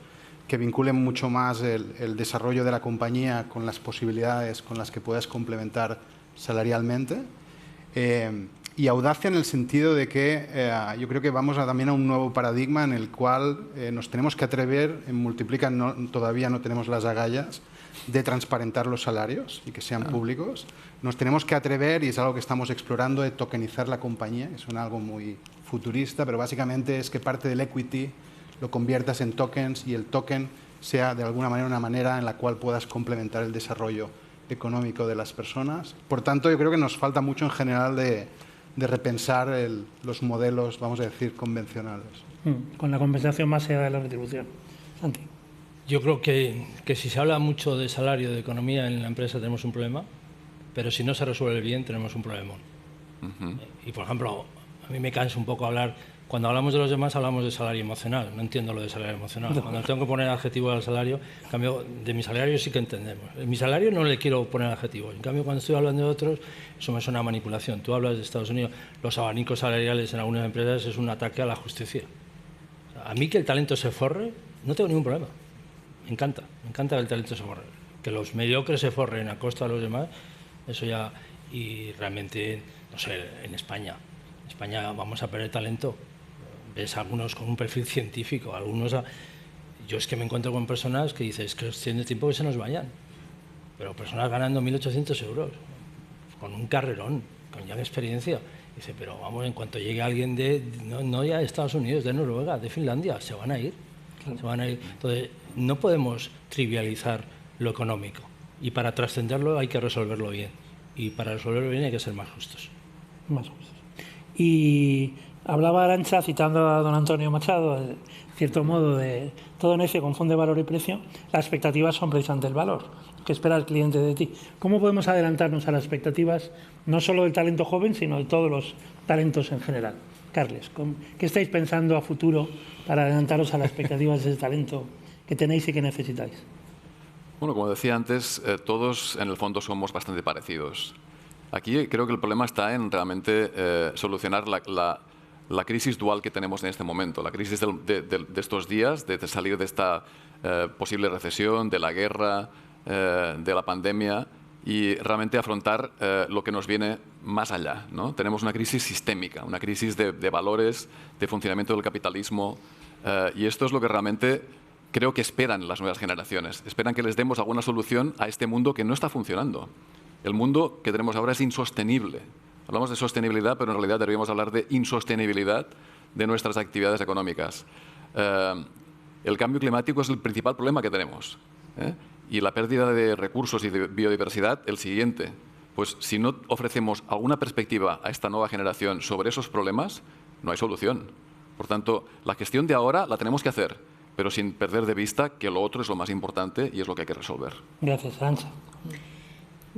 que vinculen mucho más el desarrollo de la compañía con las posibilidades con las que puedas complementar salarialmente. Y audacia en el sentido de que yo creo que vamos también a un nuevo paradigma en el cual nos tenemos que atrever, en Multiplica todavía no tenemos las agallas de transparentar los salarios y que sean públicos. Nos tenemos que atrever, y es algo que estamos explorando, de tokenizar la compañía, que suena algo muy futurista, pero básicamente es que parte del equity lo conviertas en tokens y el token sea de alguna manera una manera en la cual puedas complementar el desarrollo económico de las personas. Por tanto, yo creo que nos falta mucho en general de de repensar los modelos, vamos a decir, convencionales. Con la compensación más allá de la retribución. Santi. Yo creo que si se habla mucho de salario, de economía en la empresa, tenemos un problema, pero si no se resuelve bien, tenemos un problemón. Y, por ejemplo, a mí me cansa un poco hablar, cuando hablamos de los demás, hablamos de salario emocional. No entiendo lo de salario emocional. Cuando tengo que poner adjetivo al salario, en cambio, de mi salario sí que entendemos. En mi salario no le quiero poner adjetivo. En cambio, cuando estoy hablando de otros, eso me suena a manipulación. Tú hablas de Estados Unidos, los abanicos salariales en algunas empresas es un ataque a la justicia. O sea, a mí que el talento se forre, no tengo ningún problema. Me encanta que el talento se forre. Que los mediocres se forren a costa de los demás, eso ya... Y realmente, no sé, en España vamos a perder talento. Ves algunos con un perfil científico, algunos... Yo es que me encuentro con personas que dices que tiene tiempo que se nos vayan. Pero personas ganando 1.800 euros, con un carrerón, con ya experiencia. Dice, pero vamos, en cuanto llegue alguien no ya de Estados Unidos, de Noruega, de Finlandia, se van a ir. Se van a ir. Entonces, no podemos trivializar lo económico. Y para trascenderlo hay que resolverlo bien. Y para resolverlo bien hay que ser más justos. Más justos. Y hablaba Arantxa, citando a don Antonio Machado, de cierto modo, de todo necio confunde valor y precio. Las expectativas son precisamente el valor que espera el cliente de ti. ¿Cómo podemos adelantarnos a las expectativas, no solo del talento joven, sino de todos los talentos en general? Carles, ¿qué estáis pensando a futuro para adelantaros a las expectativas de ese talento que tenéis y que necesitáis? Bueno, como decía antes, todos en el fondo somos bastante parecidos. Aquí creo que el problema está en realmente solucionar la crisis dual que tenemos en este momento, la crisis de estos días, de salir de esta posible recesión, de la guerra, de la pandemia, y realmente afrontar lo que nos viene más allá, ¿no? Tenemos una crisis sistémica, una crisis de valores, de funcionamiento del capitalismo, y esto es lo que realmente creo que esperan las nuevas generaciones. Esperan que les demos alguna solución a este mundo que no está funcionando. El mundo que tenemos ahora es insostenible. Hablamos de sostenibilidad, pero en realidad deberíamos hablar de insostenibilidad de nuestras actividades económicas. El cambio climático es el principal problema que tenemos, y la pérdida de recursos y de biodiversidad el siguiente. Pues si no ofrecemos alguna perspectiva a esta nueva generación sobre esos problemas, no hay solución. Por tanto, la gestión de ahora la tenemos que hacer, pero sin perder de vista que lo otro es lo más importante y es lo que hay que resolver. Gracias, Arantxa.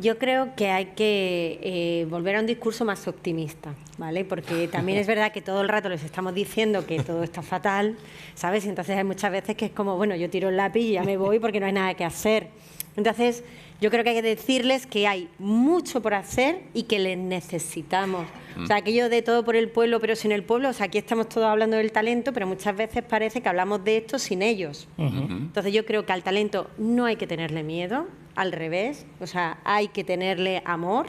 Yo creo que hay que volver a un discurso más optimista, ¿vale? Porque también es verdad que todo el rato les estamos diciendo que todo está fatal, ¿sabes? Y entonces hay muchas veces que es como, bueno, yo tiro el lápiz y ya me voy porque no hay nada que hacer. Entonces, yo creo que hay que decirles que hay mucho por hacer y que les necesitamos. O sea, aquello de todo por el pueblo, pero sin el pueblo. O sea, aquí estamos todos hablando del talento, pero muchas veces parece que hablamos de esto sin ellos. Entonces, yo creo que al talento no hay que tenerle miedo, al revés. O sea, hay que tenerle amor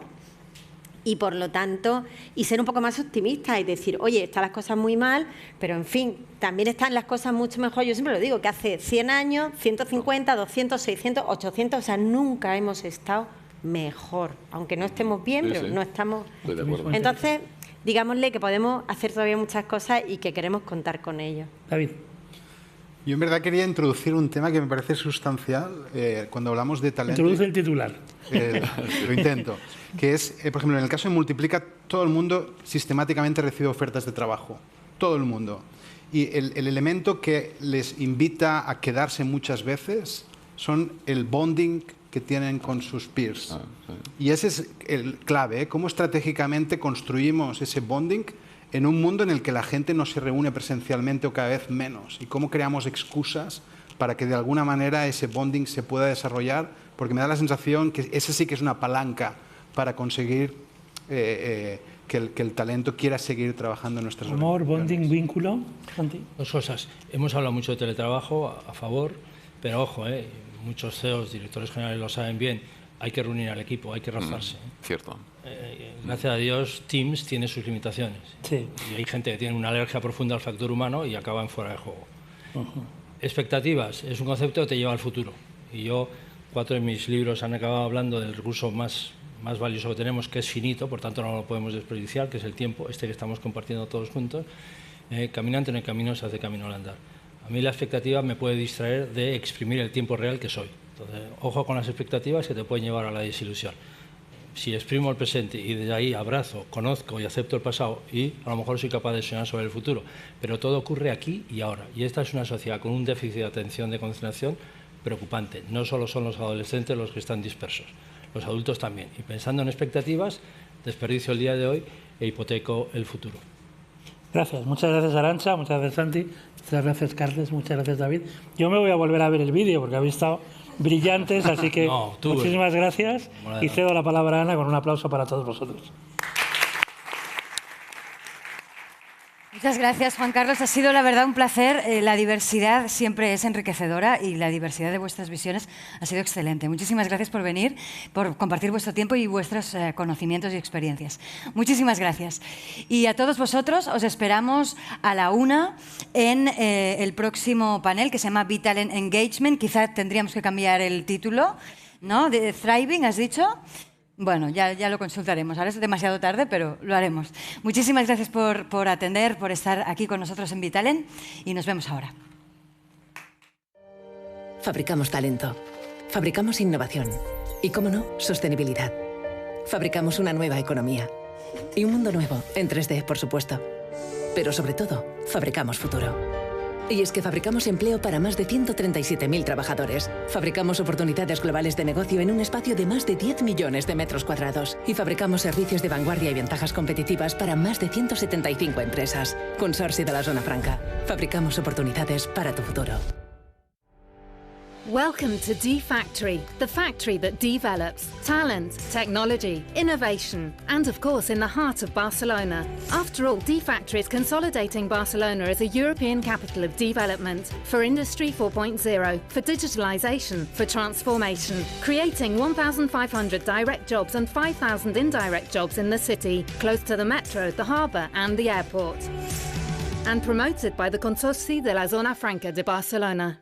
y, por lo tanto, y ser un poco más optimistas y decir, oye, están las cosas muy mal, pero, en fin, también están las cosas mucho mejor. Yo siempre lo digo, que hace 100 años, 150, 200, 600, 800, o sea, nunca hemos estado mejor. Aunque no estemos bien, Sí, pero sí. no estamos... Estoy de acuerdo. Entonces, digámosle que podemos hacer todavía muchas cosas y que queremos contar con ellos. David. Yo en verdad quería introducir un tema que me parece sustancial cuando hablamos de talento. Introduce el titular. Lo intento. Que es, por ejemplo, en el caso de Multiplica, todo el mundo sistemáticamente recibe ofertas de trabajo. Todo el mundo. Y el elemento que les invita a quedarse muchas veces son el bonding que tienen con sus peers. Y ese es el clave, cómo estratégicamente construimos ese bonding en un mundo en el que la gente no se reúne presencialmente o cada vez menos, y cómo creamos excusas para que de alguna manera ese bonding se pueda desarrollar, porque me da la sensación que esa sí que es una palanca para conseguir que el talento quiera seguir trabajando en nuestras Amor, organizaciones. bonding, vínculo. Santi. Dos cosas. Hemos hablado mucho de teletrabajo a favor, pero ojo, muchos CEOs, directores generales lo saben bien, hay que reunir al equipo, hay que rozarse. Cierto. Gracias a Dios, Teams tiene sus limitaciones. Sí. Y hay gente que tiene una alergia profunda al factor humano y acaban fuera de juego. Expectativas es un concepto que te lleva al futuro. Y yo, 4 de mis libros han acabado hablando del recurso más valioso que tenemos, que es finito, por tanto no lo podemos desperdiciar, que es el tiempo, que estamos compartiendo todos juntos. Caminante en el camino se hace camino al andar. A mí la expectativa me puede distraer de exprimir el tiempo real que soy. Entonces, ojo con las expectativas que te pueden llevar a la desilusión. si exprimo el presente y desde ahí abrazo, conozco y acepto el pasado, y a lo mejor soy capaz de soñar sobre el futuro. Pero todo ocurre aquí y ahora. Y esta es una sociedad con un déficit de atención, de concentración preocupante. No solo son los adolescentes los que están dispersos, los adultos también. Y pensando en expectativas, desperdicio el día de hoy e hipoteco el futuro. Gracias. Muchas gracias, Arantxa. Muchas gracias, Santi. Muchas gracias, Carles. Muchas gracias, David. Yo me voy a volver a ver el vídeo porque habéis estado brillantes, así que muchísimas gracias. Y cedo la palabra a Ana con un aplauso para todos vosotros. Muchas gracias, Juan Carlos. Ha sido, la verdad, un placer. La diversidad siempre es enriquecedora y la diversidad de vuestras visiones ha sido excelente. Muchísimas gracias por venir, por compartir vuestro tiempo y vuestros conocimientos y experiencias. Muchísimas gracias. Y a todos vosotros os esperamos a la 1 en el próximo panel que se llama Vitalent Engagement. Quizá tendríamos que cambiar el título, ¿no? De Thriving, ¿has dicho? Bueno, ya lo consultaremos. Ahora es demasiado tarde, pero lo haremos. Muchísimas gracias por atender, por estar aquí con nosotros en Vitalent y nos vemos ahora. Fabricamos talento. Fabricamos innovación. Y, cómo no, sostenibilidad. Fabricamos una nueva economía. Y un mundo nuevo, en 3D, por supuesto. Pero sobre todo, fabricamos futuro. Y es que fabricamos empleo para más de 137.000 trabajadores. Fabricamos oportunidades globales de negocio en un espacio de más de 10 millones de metros cuadrados. Y fabricamos servicios de vanguardia y ventajas competitivas para más de 175 empresas. Consorcio de la Zona Franca. Fabricamos oportunidades para tu futuro. Welcome to D-Factory, the factory that develops talent, technology, innovation, and of course in the heart of Barcelona. After all, D-Factory is consolidating Barcelona as a European capital of development for Industry 4.0, for digitalization, for transformation, creating 1,500 direct jobs and 5,000 indirect jobs in the city, close to the metro, the harbour and the airport. And promoted by the Consorci de la Zona Franca de Barcelona.